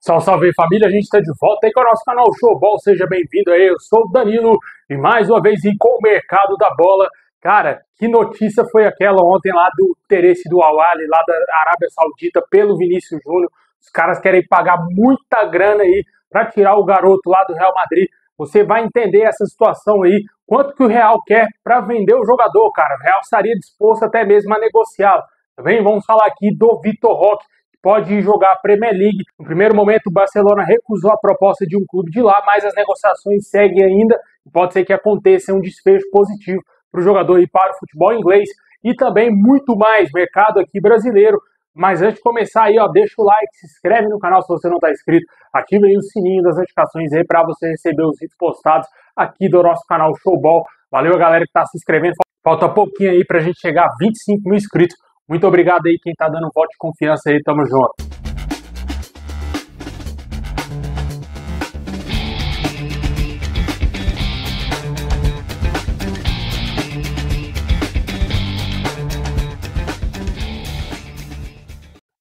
Salve, salve família, a gente está de volta aí com o nosso canal Showball, seja bem-vindo aí, eu sou o Danilo e mais uma vez com o mercado da bola. Cara, que notícia foi aquela ontem lá do interesse do Al Ahly, lá da Arábia Saudita, pelo Vinícius Júnior. Os caras querem pagar muita grana aí para tirar o garoto lá do Real Madrid. Você vai entender essa situação aí, quanto que o Real quer para vender o jogador, cara. O Real estaria disposto até mesmo a negociá-lo. Também vamos falar aqui do Vitor Roque, pode ir jogar a Premier League. No primeiro momento, o Barcelona recusou a proposta de um clube de lá, mas as negociações seguem ainda. Pode ser que aconteça um desfecho positivo para o jogador ir para o futebol inglês e também muito mais mercado aqui brasileiro. Mas antes de começar aí, ó, deixa o like, se inscreve no canal se você não está inscrito, ativa aí o sininho das notificações aí para você receber os vídeos postados aqui do nosso canal Showball. Valeu a galera que está se inscrevendo. Falta pouquinho aí para a gente chegar a 25 mil inscritos. Muito obrigado aí quem tá dando voto de confiança aí, tamo junto.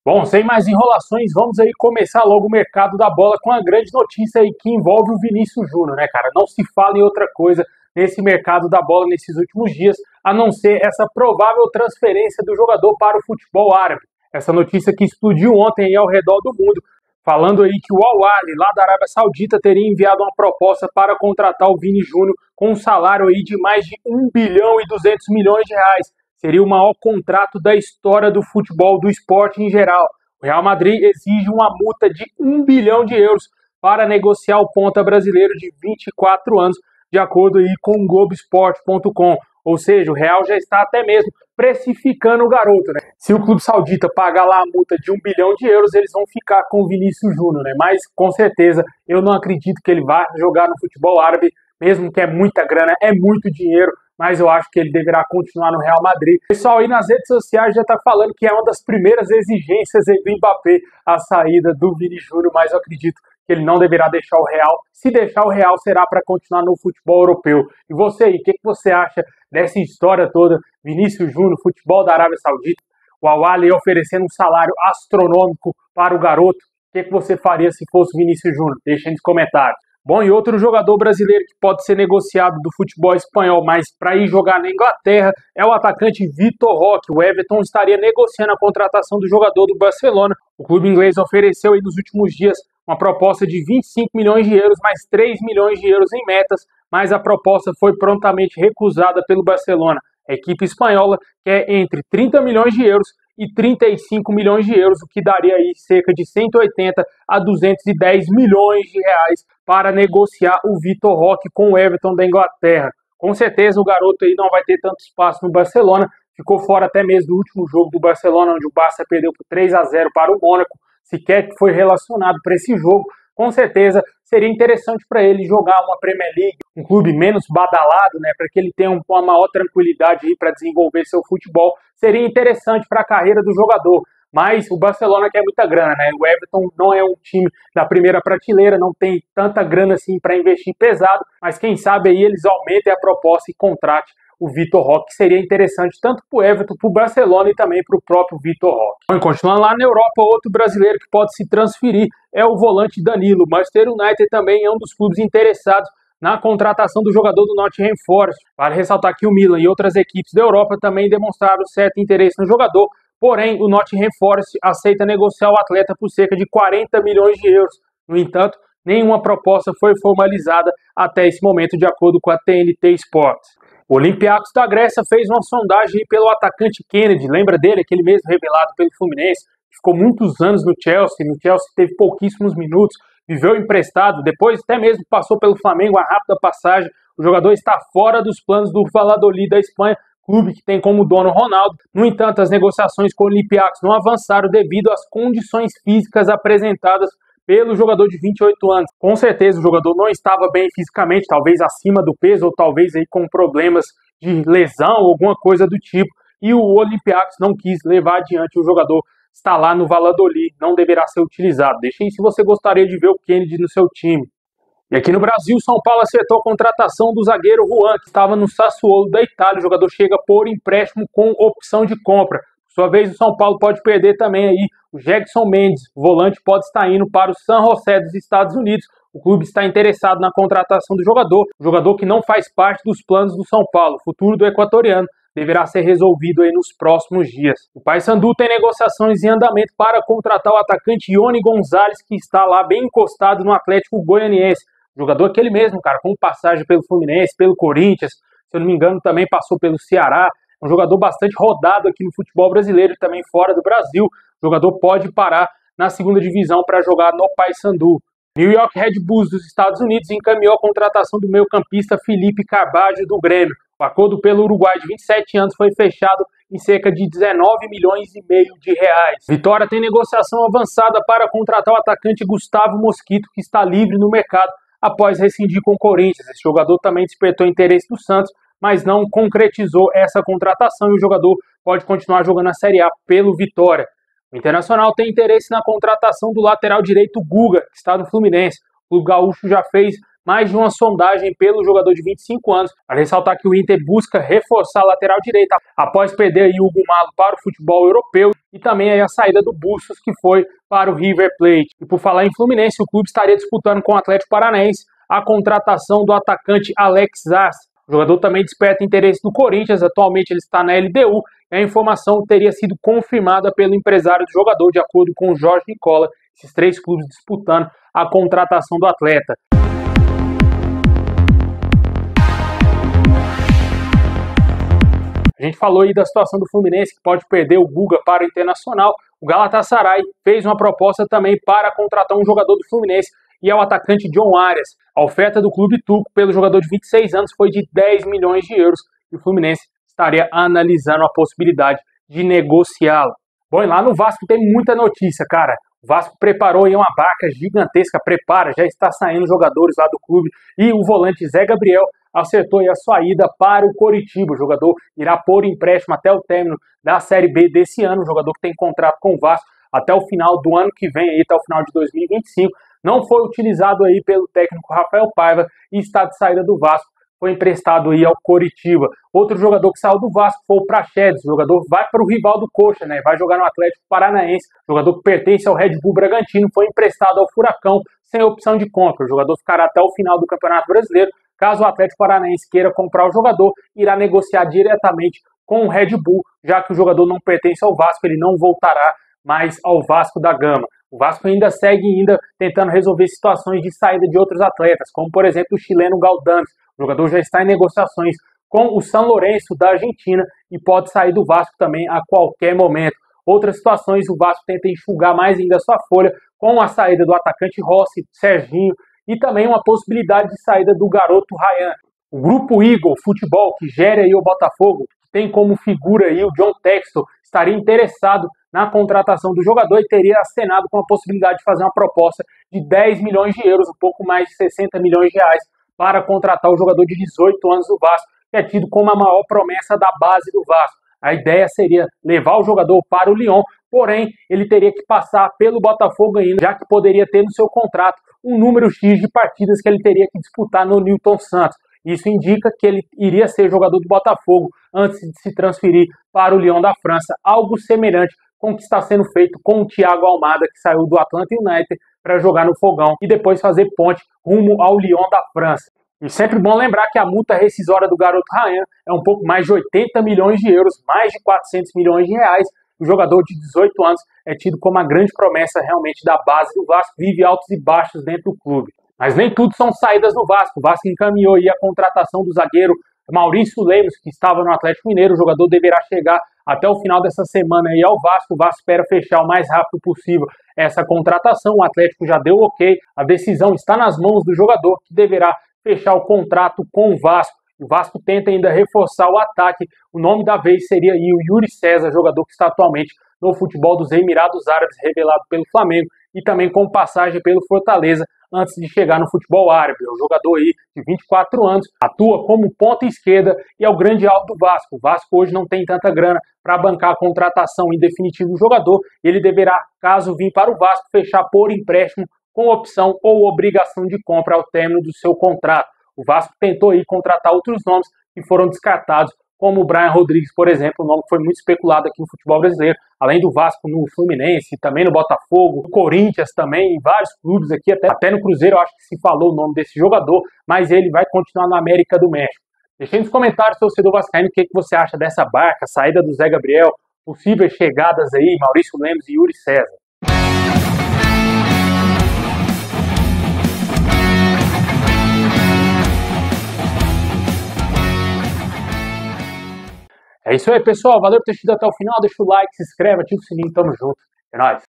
Bom, sem mais enrolações, vamos aí começar logo o mercado da bola com a grande notícia aí que envolve o Vinícius Júnior, né, cara? Não se fala em outra coisa nesse mercado da bola nesses últimos dias, a não ser essa provável transferência do jogador para o futebol árabe. Essa notícia que explodiu ontem aí ao redor do mundo, falando aí que o Al Ahly, lá da Arábia Saudita, teria enviado uma proposta para contratar o Vini Júnior com um salário aí de mais de 1 bilhão e 200 milhões de reais. Seria o maior contrato da história do futebol, do esporte em geral. O Real Madrid exige uma multa de 1 bilhão de euros para negociar o ponta brasileiro de 24 anos, de acordo aí com o Globoesporte.com. Ou seja, o Real já está até mesmo precificando o garoto, né? Se o clube saudita pagar lá a multa de 1 bilhão de euros, eles vão ficar com o Vinícius Júnior, né? Mas, com certeza, eu não acredito que ele vá jogar no futebol árabe, mesmo que é muita grana, é muito dinheiro, mas eu acho que ele deverá continuar no Real Madrid. O pessoal aí nas redes sociais já está falando que é uma das primeiras exigências aí do Mbappé a saída do Vini Júnior, mas eu acredito que ele não deverá deixar o Real. Se deixar o Real, será para continuar no futebol europeu. E você aí, o que você acha dessa história toda? Vinícius Júnior, futebol da Arábia Saudita, o Al Ahly oferecendo um salário astronômico para o garoto. O que você faria se fosse Vinícius Júnior? Deixa aí nos comentários. Bom, e outro jogador brasileiro que pode ser negociado do futebol espanhol, mas para ir jogar na Inglaterra, é o atacante Vitor Roque. O Everton estaria negociando a contratação do jogador do Barcelona. O clube inglês ofereceu aí nos últimos dias uma proposta de 25 milhões de euros, mais 3 milhões de euros em metas, mas a proposta foi prontamente recusada pelo Barcelona. A equipe espanhola quer entre 30 milhões de euros e 35 milhões de euros, o que daria aí cerca de 180 a 210 milhões de reais para negociar o Vitor Roque com o Everton da Inglaterra. Com certeza o garoto aí não vai ter tanto espaço no Barcelona, ficou fora até mesmo do último jogo do Barcelona, onde o Barça perdeu por 3-0 para o Mônaco, sequer foi relacionado para esse jogo. Com certeza seria interessante para ele jogar uma Premier League, um clube menos badalado, né, para que ele tenha uma maior tranquilidade para desenvolver seu futebol. Seria interessante para a carreira do jogador, mas o Barcelona quer muita grana, né? O Everton não é um time da primeira prateleira, não tem tanta grana assim para investir pesado, mas quem sabe aí eles aumentem a proposta e contrate o Vitor Roque, que seria interessante tanto para o Everton, para o Barcelona e também para o próprio Vitor Roque. Bom, continuando lá na Europa, outro brasileiro que pode se transferir é o volante Danilo. O Manchester United também é um dos clubes interessados na contratação do jogador do Nottingham Forest. Vale ressaltar que o Milan e outras equipes da Europa também demonstraram certo interesse no jogador, porém o Nottingham Forest aceita negociar o atleta por cerca de 40 milhões de euros. No entanto, nenhuma proposta foi formalizada até esse momento, de acordo com a TNT Sports. O Olympiacos da Grécia fez uma sondagem pelo atacante Kennedy, lembra dele, aquele mesmo revelado pelo Fluminense, que ficou muitos anos no Chelsea teve pouquíssimos minutos, viveu emprestado, depois até mesmo passou pelo Flamengo, a rápida passagem. O jogador está fora dos planos do Valladolid da Espanha, clube que tem como dono Ronaldo. No entanto, as negociações com o Olympiacos não avançaram devido às condições físicas apresentadas pelo jogador de 28 anos. Com certeza o jogador não estava bem fisicamente, talvez acima do peso ou talvez aí com problemas de lesão ou alguma coisa do tipo, e o Olympiacos não quis levar adiante. O jogador está lá no Valladolid, não deverá ser utilizado. Deixa aí se você gostaria de ver o Kennedy no seu time. E aqui no Brasil, São Paulo acertou a contratação do zagueiro Juan, que estava no Sassuolo da Itália. O jogador chega por empréstimo com opção de compra. Sua vez, o São Paulo pode perder também aí o Jackson Mendes, o volante pode estar indo para o San José dos Estados Unidos. O clube está interessado na contratação do jogador que não faz parte dos planos do São Paulo. O futuro do equatoriano deverá ser resolvido aí nos próximos dias. O Paysandu tem negociações em andamento para contratar o atacante Ione Gonzalez, que está lá bem encostado no Atlético Goianiense. O jogador aquele mesmo, cara, com passagem pelo Fluminense, pelo Corinthians, se eu não me engano também passou pelo Ceará. Um jogador bastante rodado aqui no futebol brasileiro e também fora do Brasil. O jogador pode parar na segunda divisão para jogar no Paysandu. New York Red Bulls dos Estados Unidos encaminhou a contratação do meio-campista Felipe Carvalho do Grêmio. O acordo pelo Uruguai de 27 anos foi fechado em cerca de 19 milhões e meio de reais. Vitória tem negociação avançada para contratar o atacante Gustavo Mosquito, que está livre no mercado após rescindir com o Corinthians. Esse jogador também despertou interesse do Santos, mas não concretizou essa contratação e o jogador pode continuar jogando a Série A pelo Vitória. O Internacional tem interesse na contratação do lateral direito Guga, que está no Fluminense. O gaúcho já fez mais de uma sondagem pelo jogador de 25 anos. Para ressaltar que o Inter busca reforçar a lateral direita após perder aí o Hugo Malo para o futebol europeu e também aí a saída do Bustos, que foi para o River Plate. E por falar em Fluminense, o clube estaria disputando com o Atlético Paranaense a contratação do atacante Alex Arce. O jogador também desperta interesse do Corinthians, atualmente ele está na LDU, e a informação teria sido confirmada pelo empresário do jogador, de acordo com o Jorge Nicola, esses três clubes disputando a contratação do atleta. A gente falou aí da situação do Fluminense, que pode perder o Guga para o Internacional. O Galatasaray fez uma proposta também para contratar um jogador do Fluminense, e é o atacante John Arias. A oferta do clube turco pelo jogador de 26 anos foi de 10 milhões de euros e o Fluminense estaria analisando a possibilidade de negociá-lo. Bom, e lá no Vasco tem muita notícia, cara. O Vasco preparou aí uma barca gigantesca, já está saindo jogadores lá do clube e o volante Zé Gabriel acertou aí a sua ida para o Coritiba. O jogador irá por empréstimo até o término da Série B desse ano. O jogador que tem contrato com o Vasco até o final do ano que vem, aí, até o final de 2025. Não foi utilizado aí pelo técnico Rafael Paiva e está de saída do Vasco. Foi emprestado aí ao Coritiba. Outro jogador que saiu do Vasco foi o Praxedes. O jogador vai para o rival do Coxa, né? Vai jogar no Atlético Paranaense. O jogador que pertence ao Red Bull Bragantino foi emprestado ao Furacão sem opção de compra. O jogador ficará até o final do Campeonato Brasileiro. Caso o Atlético Paranaense queira comprar o jogador, irá negociar diretamente com o Red Bull, já que o jogador não pertence ao Vasco, ele não voltará mais ao Vasco da Gama. O Vasco ainda segue tentando resolver situações de saída de outros atletas, como por exemplo o chileno Galdames. O jogador já está em negociações com o San Lorenzo da Argentina e pode sair do Vasco também a qualquer momento. Outras situações, o Vasco tenta enxugar mais ainda a sua folha com a saída do atacante Rossi, Serginho e também uma possibilidade de saída do garoto Ryan. O grupo Eagle Futebol, que gera aí o Botafogo, que tem como figura aí o John Textor, estaria interessado na contratação do jogador e teria acenado com a possibilidade de fazer uma proposta de 10 milhões de euros, um pouco mais de 60 milhões de reais, para contratar o jogador de 18 anos do Vasco, que é tido como a maior promessa da base do Vasco. A ideia seria levar o jogador para o Lyon, porém ele teria que passar pelo Botafogo ainda, já que poderia ter no seu contrato um número X de partidas que ele teria que disputar no Newton Santos. Isso indica que ele iria ser jogador do Botafogo antes de se transferir para o Lyon da França, algo semelhante com o que está sendo feito com o Thiago Almada, que saiu do Atlanta United para jogar no Fogão e depois fazer ponte rumo ao Lyon da França. E sempre bom lembrar que a multa rescisória do garoto Ryan é um pouco mais de 80 milhões de euros, mais de 400 milhões de reais. O jogador de 18 anos é tido como a grande promessa realmente da base do Vasco, vive altos e baixos dentro do clube. Mas nem tudo são saídas do Vasco. O Vasco encaminhou aí a contratação do zagueiro Maurício Lemos, que estava no Atlético Mineiro. O jogador deverá chegar até o final dessa semana aí ao Vasco. O Vasco espera fechar o mais rápido possível essa contratação. O Atlético já deu ok. A decisão está nas mãos do jogador, que deverá fechar o contrato com o Vasco. O Vasco tenta ainda reforçar o ataque. O nome da vez seria aí o Yuri César, jogador que está atualmente no futebol dos Emirados Árabes, revelado pelo Flamengo e também com passagem pelo Fortaleza antes de chegar no futebol árabe. É um jogador aí de 24 anos, atua como ponta esquerda e é o grande alvo do Vasco. O Vasco hoje não tem tanta grana para bancar a contratação em definitivo do jogador. Ele deverá, caso vir para o Vasco, fechar por empréstimo com opção ou obrigação de compra ao término do seu contrato. O Vasco tentou aí contratar outros nomes que foram descartados como o Brian Rodrigues, por exemplo, um nome que foi muito especulado aqui no futebol brasileiro, além do Vasco no Fluminense, também no Botafogo, no Corinthians também, em vários clubes aqui, até no Cruzeiro eu acho que se falou o nome desse jogador, mas ele vai continuar na América do México. Deixe nos comentários, torcedor vascaíno, o que você acha dessa barca, saída do Zé Gabriel, possíveis chegadas aí, Maurício Lemos e Yuri César. É isso aí, pessoal. Valeu por ter assistido até o final. Deixa o like, se inscreve, ativa o sininho. Tamo junto. É nóis.